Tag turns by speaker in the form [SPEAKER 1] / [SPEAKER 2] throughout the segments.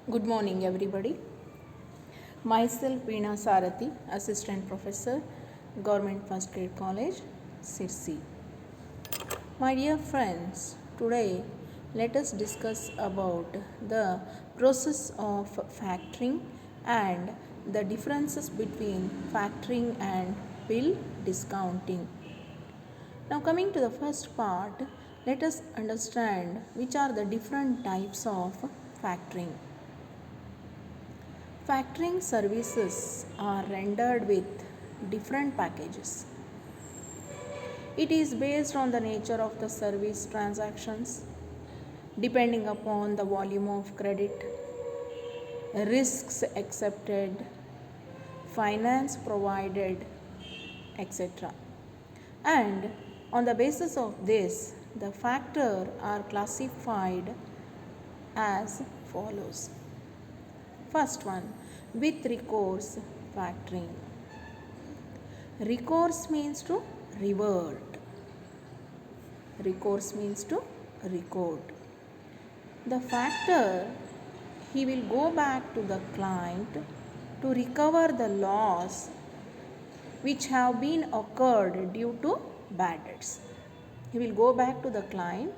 [SPEAKER 1] Good morning, everybody. Myself, Veena Sarathi, Assistant Professor, Government First Grade College, Sirsi. My dear friends, today let us discuss about the process of factoring and the differences between factoring and bill discounting. Now, coming to the first part, let us understand which are the different types of factoring. Factoring services are rendered with different packages. It is based on the nature of the service transactions, depending upon the volume of credit, risks accepted, finance provided, etc. And on the basis of this, the factors are classified as follows. First one, with recourse factoring. Recourse means to revert. Recourse means to record. The factor, he will go back to the client to recover the loss which have been occurred due to bad debts. He will go back to the client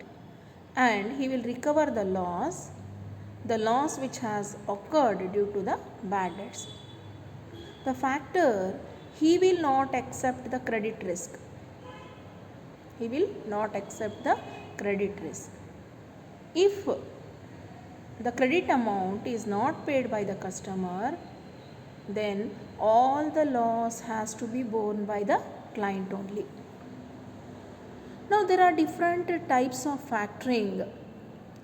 [SPEAKER 1] and he will recover the loss which has occurred due to the bad debts. The factor, he will not accept the credit risk. He will not accept the credit risk. If the credit amount is not paid by the customer, then all the loss has to be borne by the client only. Now there are different types of factoring.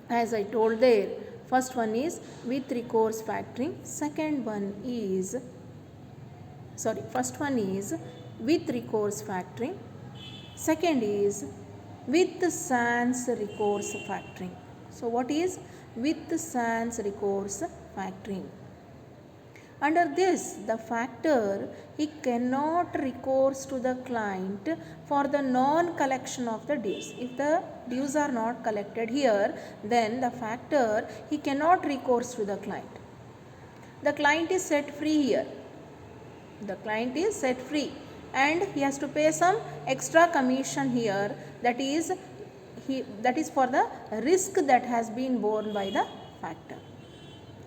[SPEAKER 1] As I told there, first one is with recourse factoring, first one is with recourse factoring, second is with sans recourse factoring. So what is with sans recourse factoring? Under this, the factor, he cannot recourse to the client for the non-collection of the dues. If the dues are not collected here, then the factor, he cannot recourse to the client. The client is set free here. The client is set free and he has to pay some extra commission here, that is for the risk that has been borne by the factor.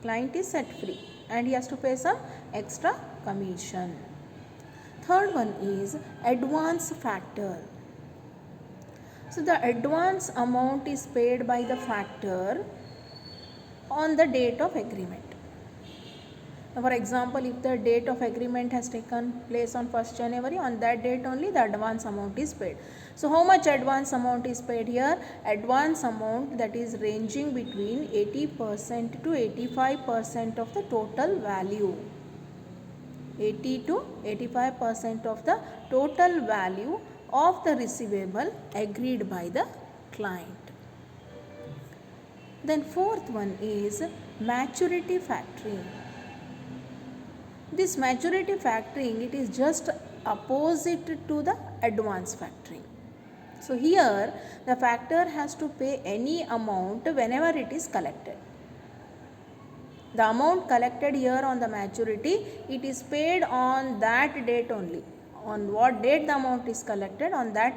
[SPEAKER 1] Client is set free and he has to pay some extra commission. Third one is advance factor. So the advance amount is paid by the factor on the date of agreement. For example, if the date of agreement has taken place on 1st January, on that date only the advance amount is paid. So how much advance amount is paid here? Advance amount that is ranging between 80% to 85% of the total value. 80 to 85% of the total value of the receivable agreed by the client. Then fourth one is maturity factoring. This maturity factoring, it is just opposite to the advance factoring. So here the factor has to pay any amount whenever it is collected. The amount collected here on the maturity, it is paid on that date only. On what date the amount is collected, on that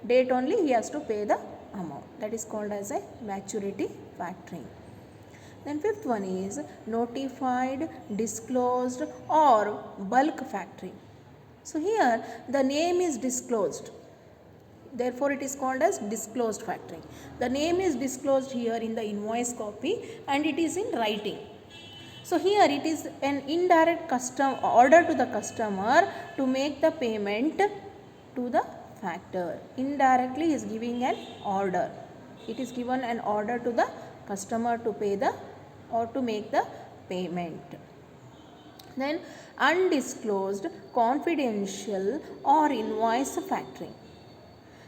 [SPEAKER 1] date only he has to pay the amount. That is called as a maturity factoring. Then fifth one is notified, disclosed or bulk factoring. So here the name is disclosed. Therefore it is called as disclosed factoring. The name is disclosed here in the invoice copy and it is in writing. So here it is an indirect order to the customer to make the payment to the factor. Indirectly he is giving an order. It is given an order to the customer to pay to make the payment. Then undisclosed, confidential or invoice factoring.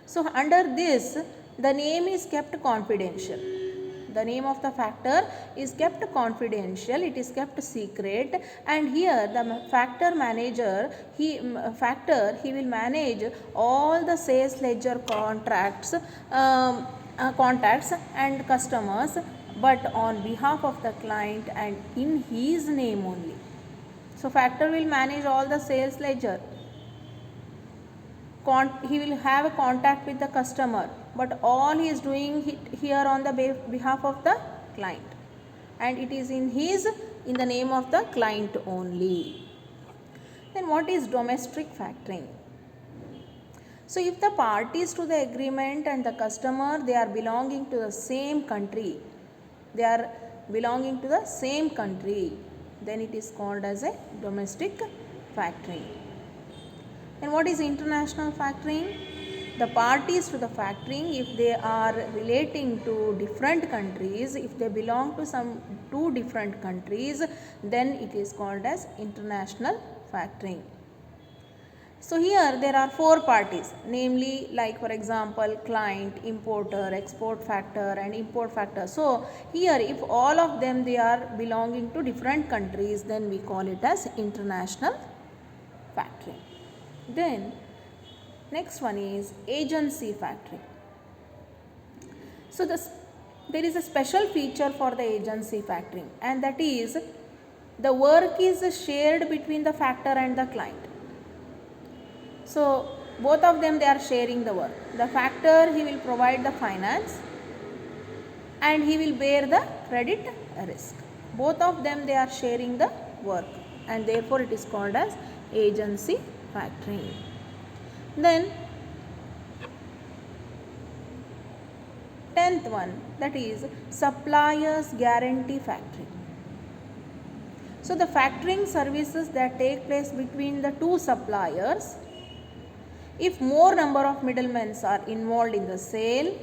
[SPEAKER 1] So under this, the name is kept confidential. The name of the factor is kept confidential, it is kept secret, and here the factor manager, he will manage all the sales ledger contacts and customers but on behalf of the client and in his name only. So factor will manage all the sales ledger. He will have a contact with the customer, but all he is doing here on the behalf of the client, and it is in the name of the client only. Then what is domestic factoring? So if the parties to the agreement and the customer, they are belonging to the same country, then it is called as a domestic factoring. And what is international factoring? The parties to the factoring, if they are relating to different countries, if they belong to some two different countries, then it is called as international factoring. So here there are four parties, namely, like for example, client, importer, export factor and import factor. So here if all of them they are belonging to different countries, then we call it as international factoring. Then next one is agency factoring. So there is a special feature for the agency factoring, and that is the work is shared between the factor and the client. So both of them they are sharing the work. The factor, he will provide the finance and he will bear the credit risk. Both of them they are sharing the work, and therefore it is called as agency factoring. Then 10th one, that is suppliers guarantee factoring. So the factoring services that take place between the two suppliers, if more number of middlemen are involved in the sale,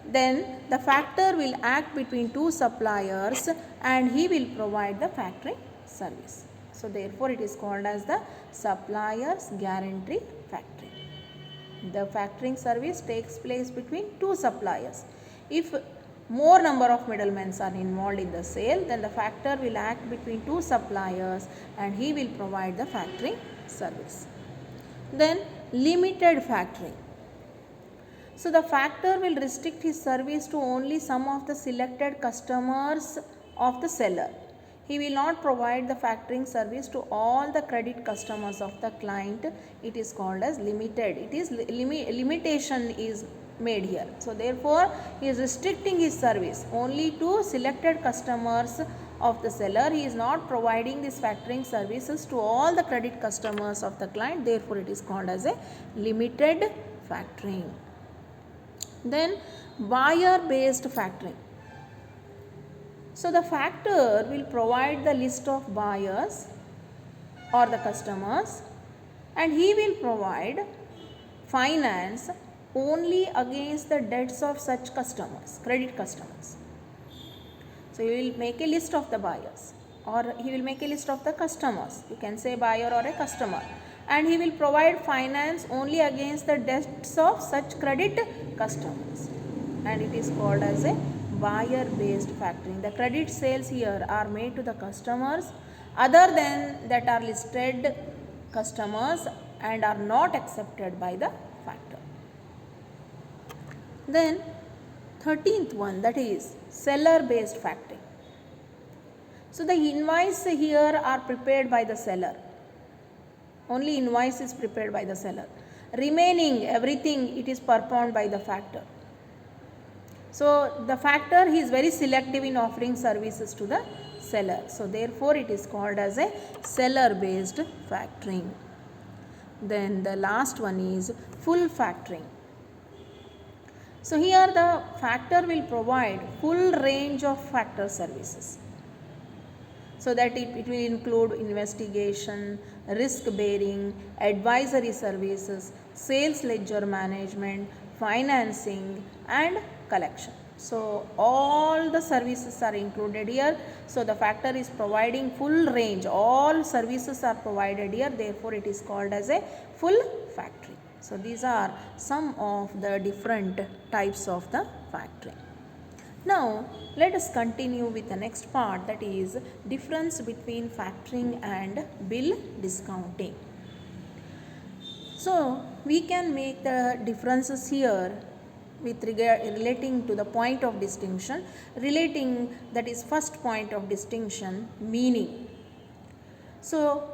[SPEAKER 1] then the factor will act between two suppliers and he will provide the factoring service. So therefore it is called as the suppliers guarantee factoring. The factoring service takes place between two suppliers. If more number of middlemen are involved in the sale, then the factor will act between two suppliers and he will provide the factoring service. Then limited factoring. So the factor will restrict his service to only some of the selected customers of the seller. He will not provide the factoring service to all the credit customers of the client. It is called as limited. It is limitation is made here. So therefore he is restricting his service only to selected customers of the seller. He is not providing this factoring services to all the credit customers of the client. Therefore it is called as a limited factoring. Then buyer based factoring. So the factor will provide the list of buyers or the customers, and he will provide finance only against the debts of such customers, credit customers. So he will make a list of the buyers, or he will make a list of the customers. You can say buyer or a customer, and he will provide finance only against the debts of such credit customers, and it is called as a buyer based factoring. The credit sales here are made to the customers other than that are listed customers and are not accepted by the factor. Then 13th one, that is seller based factoring. So the invoice here are prepared by the seller. Only invoice is prepared by the seller. Remaining everything it is performed by the factor. So the factor, he is very selective in offering services to the seller. So therefore it is called as a seller based factoring. Then the last one is full factoring. So here the factor will provide full range of factor services. So that it will include investigation, risk bearing, advisory services, sales ledger management, financing and collection. So all the services are included here. So the factor is providing full range. All services are provided here. Therefore it is called as a full factoring. So these are some of the different types of the factoring. Now let us continue with the next part, that is difference between factoring and bill discounting. So we can make the differences here with regard relating to the point of distinction, relating, that is first point of distinction, meaning. So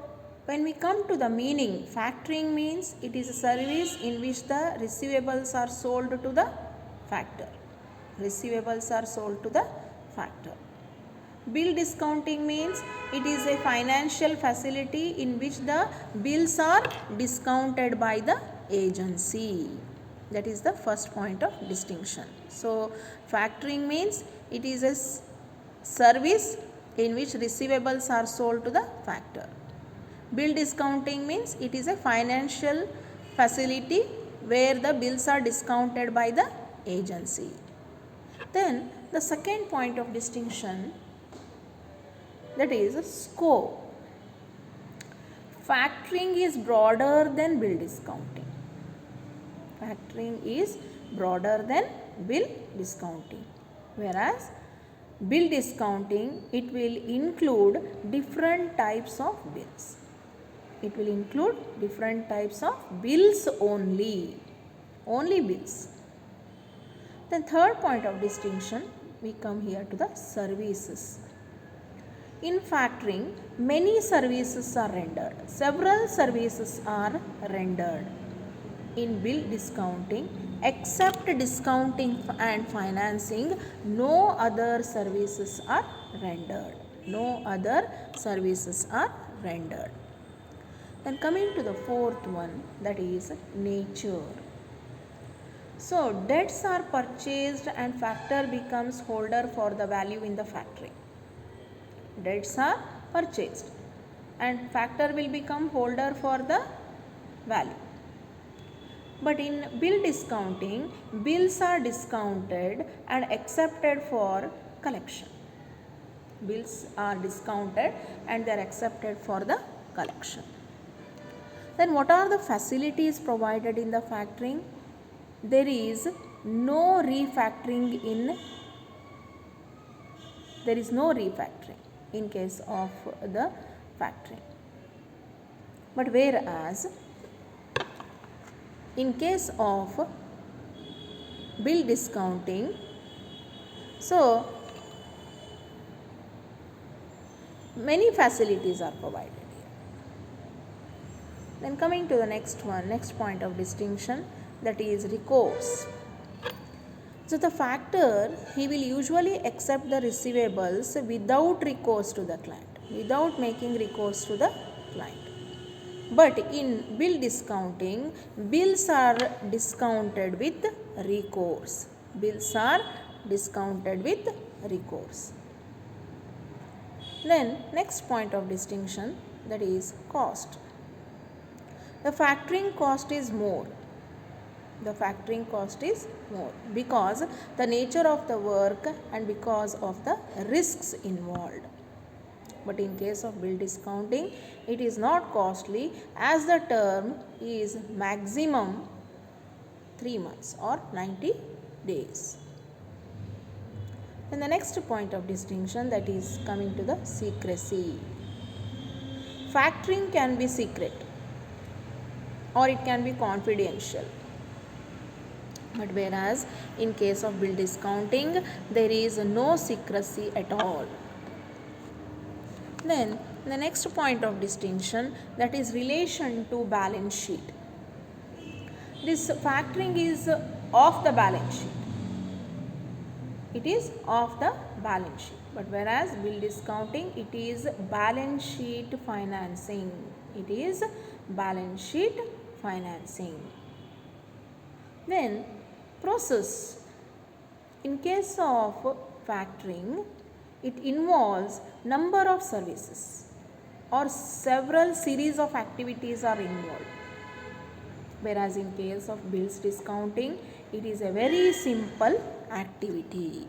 [SPEAKER 1] when we come to the meaning, factoring means it is a service in which the receivables are sold to the factor. Receivables are sold to the factor. Bill discounting means it is a financial facility in which the bills are discounted by the agency. That is the first point of distinction. So factoring means it is a service in which receivables are sold to the factor. Bill discounting means it is a financial facility where the bills are discounted by the agency. Then the second point of distinction, that is scope. Factoring is broader than bill discounting. Factoring is broader than bill discounting, whereas bill discounting, it will include different types of bills. It will include different types of bills only bills. Then third point of distinction, we come here to the services. In factoring, many services are rendered. Several services are rendered. In bill discounting, except discounting and financing, no other services are rendered. No other services are rendered. Then coming to the fourth one, that is nature. So debts are purchased and factor becomes holder for the value in the factoring. Debts are purchased and factor will become holder for the value. But in bill discounting, bills are discounted and accepted for collection. Bills are discounted and they are accepted for the collection. Then what are the facilities provided in the factoring? There is no refactoring in case of the factoring. But whereas in case of bill discounting, so many facilities are provided here. Then coming to the next point of distinction, that is recourse. So the factor, he will usually accept the receivables without recourse to the client, without making recourse to the client. But in bill discounting, bills are discounted with recourse. Bills are discounted with recourse. Then next point of distinction, that is cost. The factoring cost is more. The factoring cost is more because the nature of the work and because of the risks involved. But in case of bill discounting, it is not costly as the term is maximum 3 months or 90 days. Then the next point of distinction, that is coming to the secrecy. Factoring can be secret or it can be confidential. But whereas in case of bill discounting, there is no secrecy at all. Then the next point of distinction, that is relation to balance sheet. This factoring is off the balance sheet. It is off the balance sheet. But whereas bill discounting, it is balance sheet financing. It is balance sheet financing. Then process. In case of factoring, it involves number of services or several series of activities are involved. Whereas in case of bills discounting, it is a very simple activity.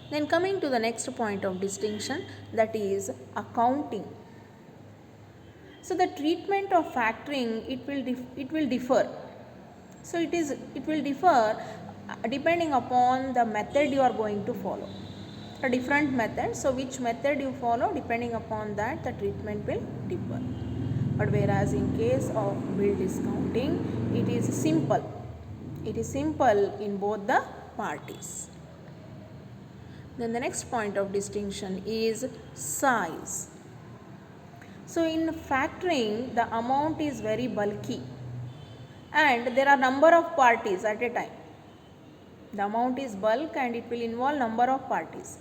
[SPEAKER 1] Then coming to the next point of distinction, that is accounting. So the treatment of factoring, it will differ. So it will differ depending upon the method you are going to follow. A different method, so which method you follow, depending upon that the treatment will differ. But whereas in case of bill discounting, it is simple. it is simple in both the parties. Then the next point of distinction is size. So in factoring, the amount is very bulky and there are number of parties at a time. The amount is bulk and it will involve number of parties.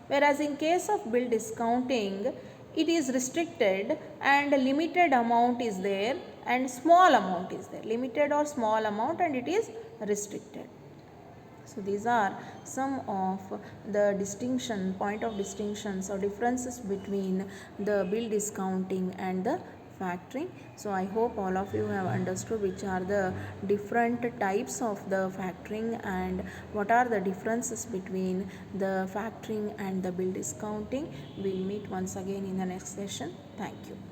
[SPEAKER 1] Whereas in case of bill discounting, it is restricted and limited amount is there and small amount is there. Limited or small amount and it is restricted. So these are some of the point of distinctions or differences between the bill discounting and the factoring. So I hope all of you have understood which are the different types of the factoring and what are the differences between the factoring and the bill discounting. We'll meet once again in the next session. Thank you.